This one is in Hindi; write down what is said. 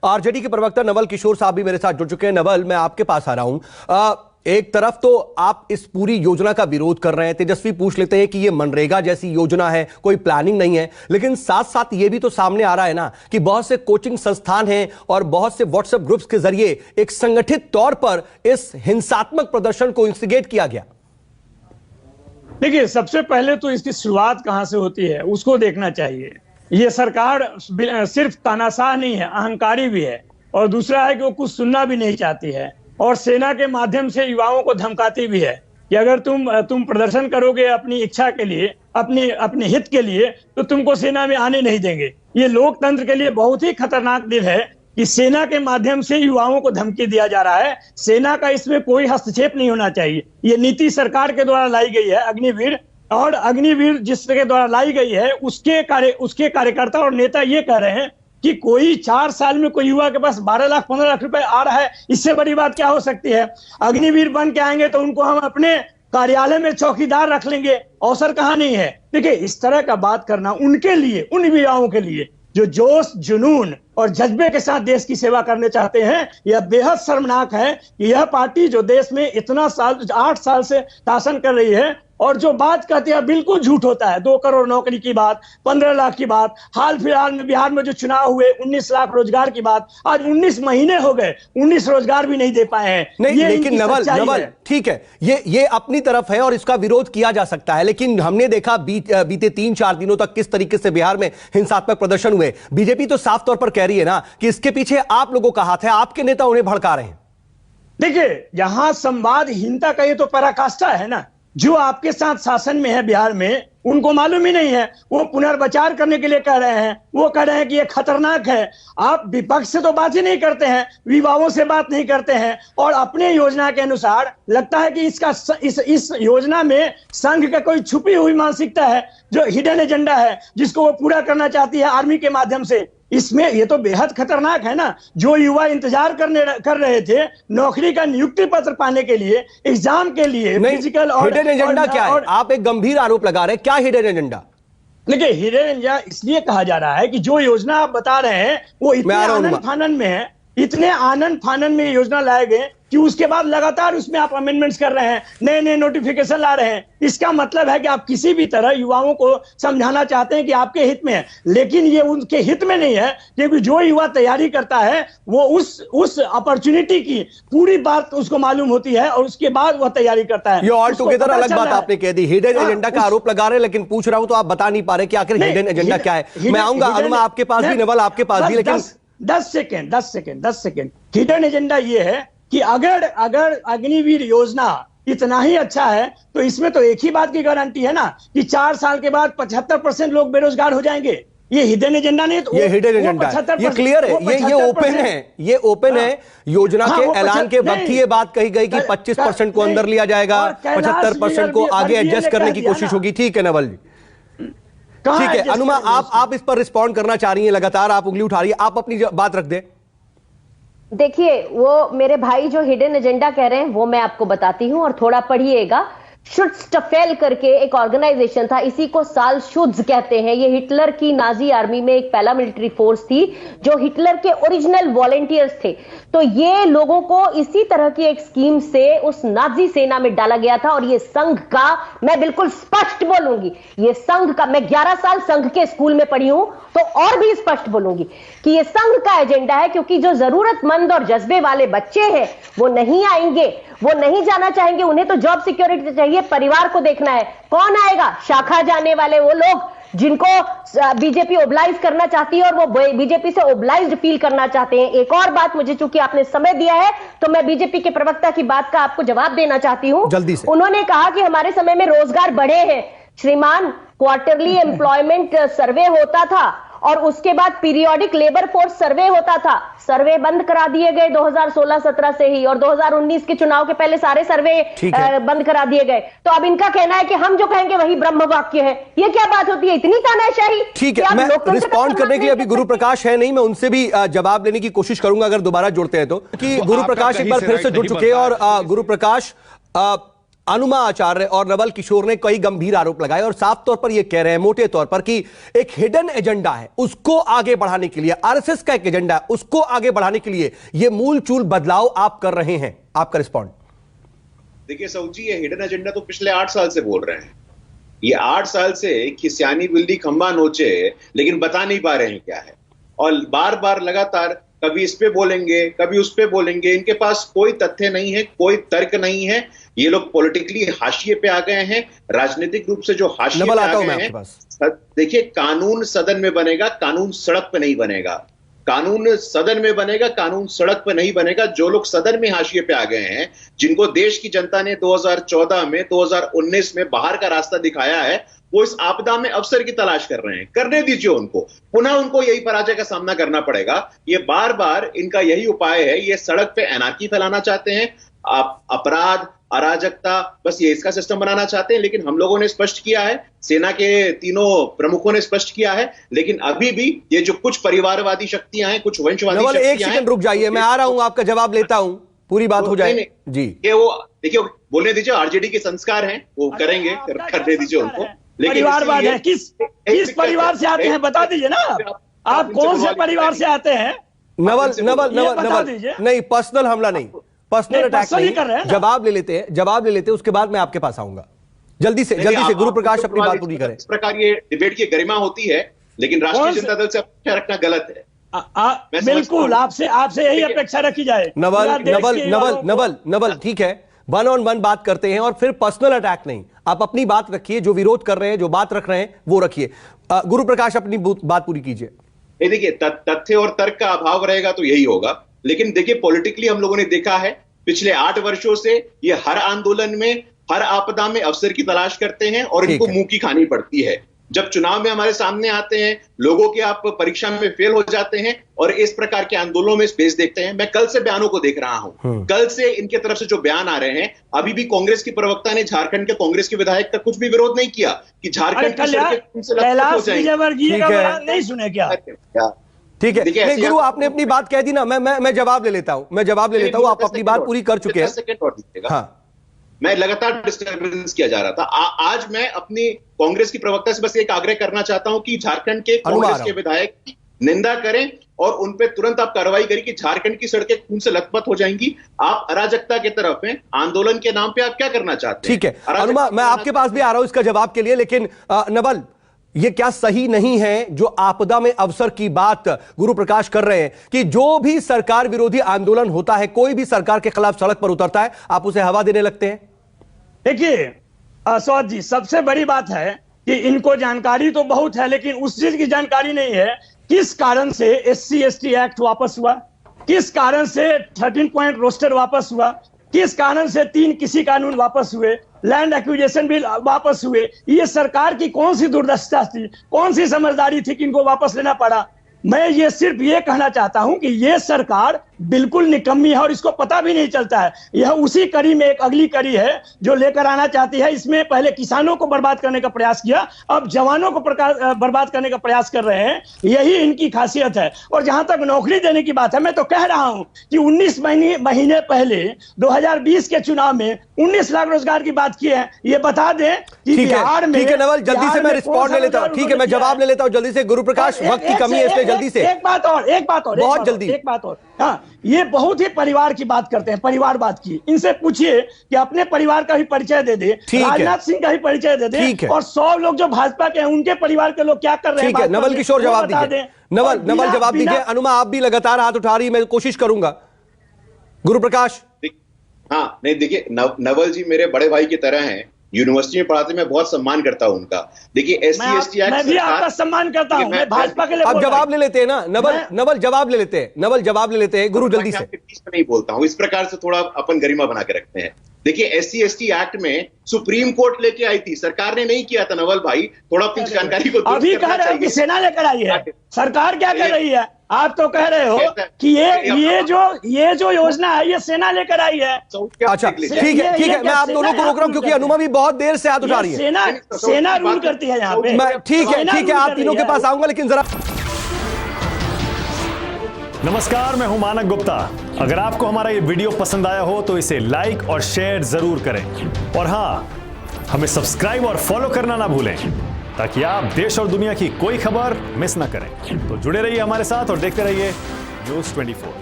आरजेडी के प्रवक्ता नवल किशोर साहब भी मेरे साथ जुड़ चुके हैं। नवल, मैं आपके पास आ रहा हूं। एक तरफ तो आप इस पूरी योजना का विरोध कर रहे हैं, तेजस्वी पूछ लेते हैं कि ये मनरेगा जैसी योजना है, कोई प्लानिंग नहीं है, लेकिन साथ साथ ये भी तो सामने आ रहा है ना कि बहुत से कोचिंग संस्थान हैं और बहुत से व्हाट्सएप ग्रुप्स के जरिए एक संगठित तौर पर इस हिंसात्मक प्रदर्शन को इंस्टिगेट किया गया। देखिए, सबसे पहले तो इसकी शुरुआत कहां से होती है उसको देखना चाहिए। ये सरकार सिर्फ तानाशाह नहीं है, अहंकारी भी है, और दूसरा है कि वो कुछ सुनना भी नहीं चाहती है और सेना के माध्यम से युवाओं को धमकाती भी है कि अगर तुम प्रदर्शन करोगे अपनी इच्छा के लिए, अपने हित के लिए, तो तुमको सेना में आने नहीं देंगे। ये लोकतंत्र के लिए बहुत ही खतरनाक दिन है कि सेना के माध्यम से युवाओं को धमकी दिया जा रहा है। सेना का इसमें कोई हस्तक्षेप नहीं होना चाहिए। ये नीति सरकार के द्वारा लाई गई है अग्निवीर, और अग्निवीर जिसके द्वारा लाई गई है उसके कार्यकर्ता और नेता ये कह रहे हैं कि कोई 4 साल में कोई युवा के पास 12 लाख 15 लाख रुपए आ रहा है, इससे बड़ी बात क्या हो सकती है। अग्निवीर बन के आएंगे तो उनको हम अपने कार्यालय में चौकीदार रख लेंगे, अवसर कहां नहीं है। देखिए, इस तरह का बात करना उनके लिए, उन युवाओं के लिए जो जोश, जुनून और जज्बे के साथ देश की सेवा करने चाहते हैं, यह बेहद शर्मनाक है कि यह पार्टी जो देश में इतना साल 8 साल से शासन कर रही है और जो बात कहते हैं बिल्कुल झूठ होता है। 2 करोड़ नौकरी की बात, 15 लाख की बात, हाल फिलहाल में बिहार में जो चुनाव हुए 19 लाख रोजगार की बात, आज 19 महीने हो गए, 19 रोजगार भी नहीं दे पाए हैं। नहीं, लेकिन नवल ठीक है, ये अपनी तरफ है और इसका विरोध किया जा सकता है, लेकिन हमने देखा बीते 3-4 दिनों तक किस तरीके से बिहार में हिंसात्मक प्रदर्शन हुए। बीजेपी तो साफ तौर पर कह रही है ना कि इसके पीछे आप लोगों का हाथ है, आपके नेता उन्हें भड़का रहे हैं। देखिए, यहां संवादहीनता का ये तो पराकाष्ठा है ना। जो आपके साथ शासन में है बिहार में, उनको मालूम ही नहीं है, वो पुनर्विचार करने के लिए कह रहे हैं। वो कह रहे हैं कि ये खतरनाक है। आप विपक्ष से तो बात ही नहीं करते हैं, विवादों से बात नहीं करते हैं, और अपने योजना के अनुसार लगता है कि इस योजना में संघ का कोई छुपी हुई मानसिकता है, जो हिडन एजेंडा है, जिसको वो पूरा करना चाहती है आर्मी के माध्यम से। इसमें ये तो बेहद खतरनाक है ना। जो युवा इंतजार कर रहे थे नौकरी का नियुक्ति पत्र पाने के लिए, एग्जाम के लिए, फिजिकल और हिडन एजेंडा क्या है? आप एक गंभीर आरोप लगा रहे हैं, क्या हिडन एजेंडा? देखिए, हिडन एजेंडा इसलिए कहा जा रहा है कि जो योजना आप बता रहे हैं वो इतने आनंद फानन में है, इतने आनंद फानन में योजना लाए गए कि उसके बाद लगातार उसमें आप अमेंडमेंट्स कर रहे हैं, नए नए नोटिफिकेशन ला रहे हैं। इसका मतलब है कि आप किसी भी तरह युवाओं को समझाना चाहते हैं कि आपके हित में है, लेकिन ये उनके हित में नहीं है, क्योंकि जो युवा तैयारी करता है वो उस अपॉर्चुनिटी की पूरी बात उसको मालूम होती है और उसके बाद वह तैयारी करता है। ये ऑल टुगेदर अलग बात आपने कह दी। हिडन एजेंडा का आरोप लगा रहे हैं, लेकिन पूछ रहा हूं तो आप बता नहीं पा रहे कि आखिर हिडन एजेंडा क्या है। मैं आऊंगा अनुमा आपके पास भी, नवल आपके पास भी, लेकिन 10 सेकेंड। हिडन एजेंडा ये है कि अगर अग्निवीर योजना इतना ही अच्छा है तो इसमें तो एक ही बात की गारंटी है ना कि 4 साल के बाद 75% लोग बेरोजगार हो जाएंगे। ये हिडन एजेंडा नहीं, तो ये हिडन एजेंडा है, ये क्लियर है, ये ओपन है, ये ओपन है। योजना के ऐलान के वक्त ही ये बात कही गई कि 25% को अंदर लिया जाएगा, 75% को आगे एडजस्ट करने की कोशिश होगी। ठीक है नवल जी, ठीक है। अनुमा, आप इस पर रिस्पॉन्ड करना चाह रही हैं, लगातार आप उंगली उठा रही है, आप अपनी बात रख दें। देखिए, वो मेरे भाई जो हिडन एजेंडा कह रहे हैं वो मैं आपको बताती हूं और थोड़ा पढ़िएगा। शुट्स्टफेल करके एक ऑर्गेनाइजेशन था, इसी को साल शुद्ध कहते हैं। ये हिटलर की नाजी आर्मी में एक पैरामिलिट्री फोर्स थी जो हिटलर के ओरिजिनल वॉलेंटियर्स थे। तो ये लोगों को इसी तरह की एक स्कीम से उस नाजी सेना में डाला गया था। और ये संघ का, मैं बिल्कुल स्पष्ट बोलूंगी, ये संघ का, मैं 11 साल संघ के स्कूल में पढ़ी हूं तो और भी स्पष्ट बोलूंगी कि ये संघ का एजेंडा है, क्योंकि जो जरूरतमंद और जज्बे वाले बच्चे हैं वो नहीं आएंगे, वो नहीं जाना चाहेंगे। उन्हें तो जॉब सिक्योरिटी चाहिए, परिवार को देखना है। कौन आएगा? शाखा जाने वाले वो लोग जिनको बीजेपी ओबलाइज करना चाहती है और वो बीजेपी से ओबलाइज्ड फील करना चाहते हैं। एक और बात, मुझे चूंकि आपने समय दिया है तो मैं बीजेपी के प्रवक्ता की बात का आपको जवाब देना चाहती हूं। जल्दी से। उन्होंने कहा कि हमारे समय में रोजगार बढ़े हैं। श्रीमान, क्वार्टरली एम्प्लॉयमेंट सर्वे होता था और उसके बाद पीरियोडिक लेबर फोर्स सर्वे होता था। सर्वे बंद करा दिए गए 2016-17 से ही, और 2019 के चुनाव के पहले सारे सर्वे बंद करा दिए गए। तो अब इनका कहना है कि हम जो कहेंगे वही ब्रह्म वाक्य है। ये क्या बात होती है, इतनी तानाशाही? ठीक है, मैं रिस्पॉन्ड करने के लिए अभी गुरु प्रकाश है नहीं, मैं उनसे भी जवाब लेने की कोशिश करूंगा अगर दोबारा जुड़ते हैं तो। कि गुरु प्रकाश एक बार फिर से जुड़ चुके हैं। और गुरु प्रकाश, अनुमा आचार्य और नवल किशोर ने कई गंभीर आरोप लगाए और साफ तौर पर यह कह रहे हैं मोटे तौर पर कि एक हिडन एजेंडा है, उसको आगे बढ़ाने के लिए आरएसएस का एक एजेंडा है, उसको आगे बढ़ाने के लिए यह मूल चूल बदलाव आप कर रहे हैं। आपका रिस्पॉन्ड। देखिए सऊद जी, ये हिडन एजेंडा तो पिछले 8 साल से बोल रहे हैं। ये 8 साल से खिसियानी बिल्ली खंबा नोचे, लेकिन बता नहीं पा रहे हैं क्या है, और बार बार लगातार कभी इस पे बोलेंगे कभी उस पे बोलेंगे। इनके पास कोई तथ्य नहीं है, कोई तर्क नहीं है। ये लोग पॉलिटिकली हाशिए पे आ गए हैं, राजनीतिक रूप से जो हाशिए पे आ गए हैं। देखिए, कानून सदन में बनेगा, कानून सड़क पे नहीं बनेगा। कानून सदन में बनेगा, कानून सड़क पे नहीं बनेगा। जो लोग सदन में हाशिए पे आ गए हैं, जिनको देश की जनता ने 2014 में 2019 में बाहर का रास्ता दिखाया है, वो इस आपदा में अवसर की तलाश कर रहे हैं। करने दीजिए उनको, पुनः उनको यही पराजय का सामना करना पड़ेगा। ये बार बार इनका यही उपाय है। ये सड़क पे एनार्की फैलाना चाहते हैं, अपराध, अराजकता, बस ये इसका सिस्टम बनाना चाहते हैं। लेकिन हम लोगों ने स्पष्ट किया है, सेना के तीनों प्रमुखों ने स्पष्ट किया है, लेकिन अभी भी ये जो कुछ परिवारवादी शक्तियां हैं, कुछ वंशवादी शक्तियां हैं। एक सेकंड रुक जाइए, मैं आ रहा हूं, आपका जवाब लेता हूं, पूरी बात हो जाए जी। ये वो देखिए, बोलने दीजिए, आरजेडी के संस्कार हैं, वो करेंगे, करने दीजिए उनको। परिवारवाद है, किस परिवार से आते हैं बता दीजिए ना। आप कौन से परिवार से आते हैं? नवल नहीं, पर्सनल हमला नहीं, पर्सनल अटैक नहीं। जवाब ले लेते हैं, जवाब ले लेते हैं, उसके बाद मैं आपके पास आऊंगा। जल्दी से गुरु प्रकाश अपनी बात पूरी करें। इस प्रकार ये डिबेट की गरिमा होती है, लेकिन राष्ट्रीय जनता दल से अपेक्षा रखना गलत है। बिल्कुल, आपसे यही अपेक्षा रखी जाए। नवल ठीक है, 1 on 1 बात करते हैं और फिर पर्सनल अटैक नहीं। आप अपनी बात रखिए, जो विरोध कर रहे हैं, जो बात रख रहे हैं वो रखिए। गुरु प्रकाश अपनी बात पूरी कीजिए। देखिए, तथ्य और तर्क का अभाव रहेगा तो यही होगा। लेकिन देखिए, पॉलिटिकली हम लोगों ने देखा है पिछले 8 वर्षों से, ये हर आंदोलन में, हर आपदा में अवसर की तलाश करते हैं और इनको मुंह की खानी पड़ती है। जब चुनाव में हमारे सामने आते हैं, लोगों के आप परीक्षा में फेल हो जाते हैं और इस प्रकार के आंदोलनों में स्पेस देखते हैं। मैं कल से बयानों को देख रहा हूं, कल से इनके तरफ से जो बयान आ रहे हैं, अभी भी कांग्रेस की प्रवक्ता ने झारखंड के कांग्रेस के विधायक का कुछ भी विरोध नहीं किया कि झारखंड की सड़कें उनसे लटपट हो जाएंगी। नहीं सुने क्या? ठीक है, गुरु आपने अपनी बात कह दी ना, मैं जवाब ले लेता हूं, आप अपनी बात पूरी कर चुके हैं। हाँ, मैं लगातार डिस्टर्बेंस किया जा रहा था। आज मैं अपनी कांग्रेस की प्रवक्ता से बस एक आग्रह करना चाहता हूं कि झारखंड के कांग्रेस के विधायक की निंदा करें और उन पे तुरंत आप कार्रवाई करें कि झारखंड की सड़कें खून से लथपथ हो जाएंगी। आप अराजकता की तरफ हैं, आंदोलन के नाम पे आप क्या करना चाहते हैं? ठीक है अनुमा, मैं आपके पास भी आ रहा हूं इसका जवाब के लिए, लेकिन नवल, ये क्या सही नहीं है जो आपदा में अवसर की बात गुरु प्रकाश कर रहे हैं कि जो भी सरकार विरोधी आंदोलन होता है, कोई भी सरकार के खिलाफ सड़क पर उतरता है, आप उसे हवा देने लगते हैं? देखिए सौद जी, सबसे बड़ी बाट है कि इनको जानकारी तो बहुत है, लेकिन उस चीज की जानकारी नहीं है किस कारण से SC/ST एक्ट वापस हुआ, किस कारण से 13 पॉइंट रोस्टर वापस हुआ, किस कारण से 3 कृषि कानून वापस हुए, लैंड एक्विजिशन बिल वापस हुए। ये सरकार की कौन सी दुर्दशा थी, कौन सी समझदारी थी कि इनको वापस लेना पड़ा? मैं ये सिर्फ ये कहना चाहता हूं कि ये सरकार बिल्कुल निकम्मी है और इसको पता भी नहीं चलता है। यह उसी कड़ी में एक अगली कड़ी है जो लेकर आना चाहती है। इसमें पहले किसानों को बर्बाद करने का प्रयास किया, अब जवानों को बर्बाद करने का प्रयास कर रहे हैं। यही इनकी खासियत है। और जहां तक नौकरी देने की बात है, मैं तो कह रहा हूं कि 19 महीने पहले 2020 के चुनाव में 19 लाख रोजगार की बात की है। ये बता दें कि बिहार में, ठीक है नवल, जल्दी से मैं रिस्पॉन्ड ले लेता हूं। ठीक है, मैं जवाब ले लेता हूं जल्दी से। गुरु प्रकाश, वक्त की कमी है इसलिए जल्दी से। एक बात और बहुत जल्दी, एक बात और। हाँ, ये बहुत ही परिवार की बात करते हैं, परिवारवाद की। इनसे पूछिए कि अपने परिवार का भी परिचय दे दे, राजनाथ सिंह का भी परिचय दे दे, और 100 लोग जो भाजपा के हैं उनके परिवार के लोग क्या कर रहे हैं। ठीक है, नवल किशोर जवाब दीजिए। नवल जवाब दीजिए। अनुमा, आप भी लगातार हाथ उठा रही है, मैं कोशिश करूंगा। गुरु प्रकाश। हाँ, नहीं देखिए, नवल जी मेरे बड़े भाई की तरह हैं, यूनिवर्सिटी में पढ़ाते, मैं बहुत सम्मान करता हूं उनका। देखिए, SC/ST एक्ट, मैं भी आपका सम्मान करता हूं, मैं भाजपा के लिए। आप जवाब ले लेते हैं ना नवल जवाब ले लेते हैं। गुरु जल्दी से। बीच में नहीं बोलता हूं, इस प्रकार से थोड़ा अपन गरिमा बना के रखते हैं। देखिए, SC/ST एक्ट में सुप्रीम कोर्ट लेके आई थी, सरकार ने नहीं किया था। नवल भाई, थोड़ा अपनी जानकारी को अभी कह रहे हो कि सेना लेकर आई है, सरकार क्या कर रही है? आप तो कह रहे हो कि ये जो योजना है ये सेना लेकर आई है। अच्छा, ठीक है, मैं आप दोनों को रोक रहा हूं क्योंकि अनुमा भी बहुत देर से हाथ उठा रही है। सेना रूल करती है यहाँ पे। ठीक है, आप तीनों के पास आऊंगा, लेकिन जरा नमस्कार, मैं हूं मानक गुप्ता। अगर आपको हमारा ये वीडियो पसंद आया हो तो इसे लाइक और शेयर जरूर करें, और हां, हमें सब्सक्राइब और फॉलो करना ना भूलें ताकि आप देश और दुनिया की कोई खबर मिस ना करें। तो जुड़े रहिए हमारे साथ और देखते रहिए न्यूज़ 24।